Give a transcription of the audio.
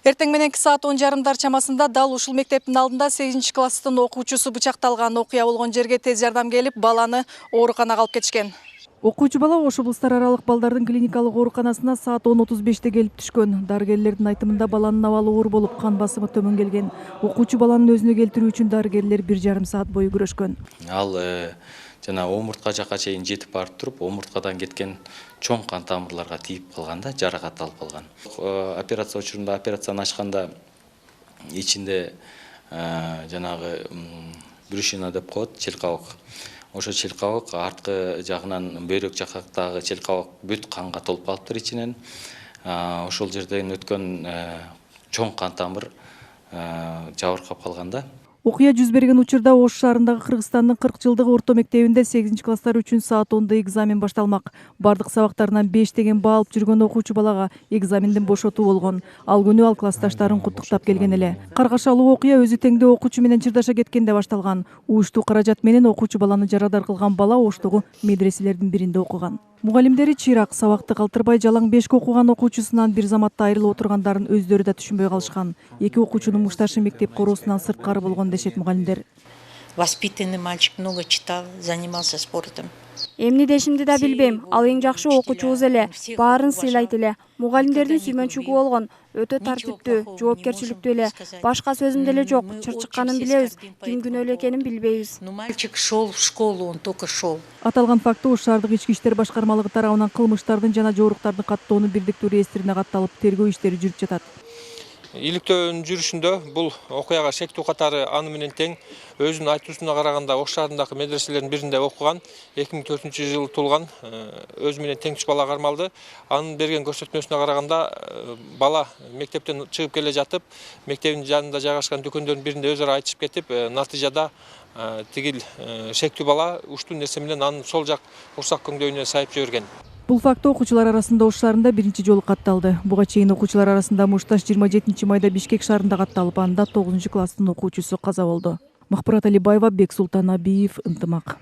Эртең мененки саат 10:30 чамасында дал ушул мектептин алдында 8-класстын окуучусу бычакталган окуя болгон жерге тез жардам келип, баланы ооруканага алып кетишкен. Окуучу бала Ош облустар аралык балдардын клиникалык ооруканасына саат 10:35 келип түшкөн. Дарыгерлердин айтымында баланын абалы оор болуп, кан басымы төмөн келген. Окуучу баланын өзүнө келтирүү үчүн дарыгерлер 1,5 саат бою күрөшкөн. Ал жана омуртка жакка чейин жетип барып туруп, омурткадан кеткен чоң кан тамырларга тийип калган да, жаракат алып калган. Операция учурунда операцияны ачканда ичинде жанагы брюшина деп коет, челкабак. Ошо челкабак арткы жагынан бөйрөк жакактагы челкабак бүт канга толуп калыптыр ичинен. Ошол жерден өткөн чоң кан тамыр жабыркап калган да. Окуя жүз берген учурда Ош шаарындагы Кыргызстандын 40 жылдык орто мектебинде 8-класстар үчүн саат 10:00 экзамен башталмак. Бардык сабактарынан 5 деген баа алып жүргөн окуучу балага экзамендин бошотуу болгон. Ал күнү ал классташтарын куттуктап келген эле. Каргашалуу окуя өзү теңдөө окуучу менен чырдаша кеткенде башталган. Уюштуу каражат менен окуучу баланы жарадар кылган бала Оштогу медреселердин биринде окуган. Мугалимдери чыйрак, сабакты калтырбай жалаң бешик окуган окуучусунан бир заматта айрылып отургандарын өздөрү да түшүнбөй калышкан. Эки окуучунун мушташы мектеп короосунан сырткары болгон дешет мугалимдер. Воспитанный мальчик, много читал, занимался спортом. Эмне дешимди да билбейм. Ал эң жакшы окуучубуз эле, баарын сыйлайт эле. Мугалимдердин сүймөнчүгү болгон, өтө тартиптүү, жоопкерчиликтүү эле. Башка сөзүм деле жок. Чырчыкканын билебиз, ким күнөөлүү экенин билбейбиз. Но мальчик шел в школу, он только шел. Аталган факты Ош шаардык ички иштер башкармалыгы тарабынан кылмыштардын жана жоруктардын каттоонун бирдиктүү реестрине катталып, тергөө иштери жүрүп жатат. Иликтөөнүн жүрүшүндө бул окуяга шектүү катары аны менен тең өзүнүн айтуусуна караганда Ош шаарындагы медреселердин биринде окуган, 2004-жылы туулган, өзү менен тең бала кармалды. Анын берген көрсөтмөсүнө караганда бала мектептен чыгып келе жатып, мектебин жанында жайгашкан дүкөндөрдүн биринде өзара айтышып кетип, натыйжада тигил шектүү бала уштуу нерсе менен анын сол жак урсак көңдөйүнө сайып жиберген. Бул факты окуучулар арасында Ош шаарында биринчи жолу катталды. Буга чейин окуучулар арасында мушташ 27 майда Бишкек шаарында катталып, анда 9-класстын окуучусу каза болду. Махпурат Алибаева, Бексултан Абиев, Ынтымак.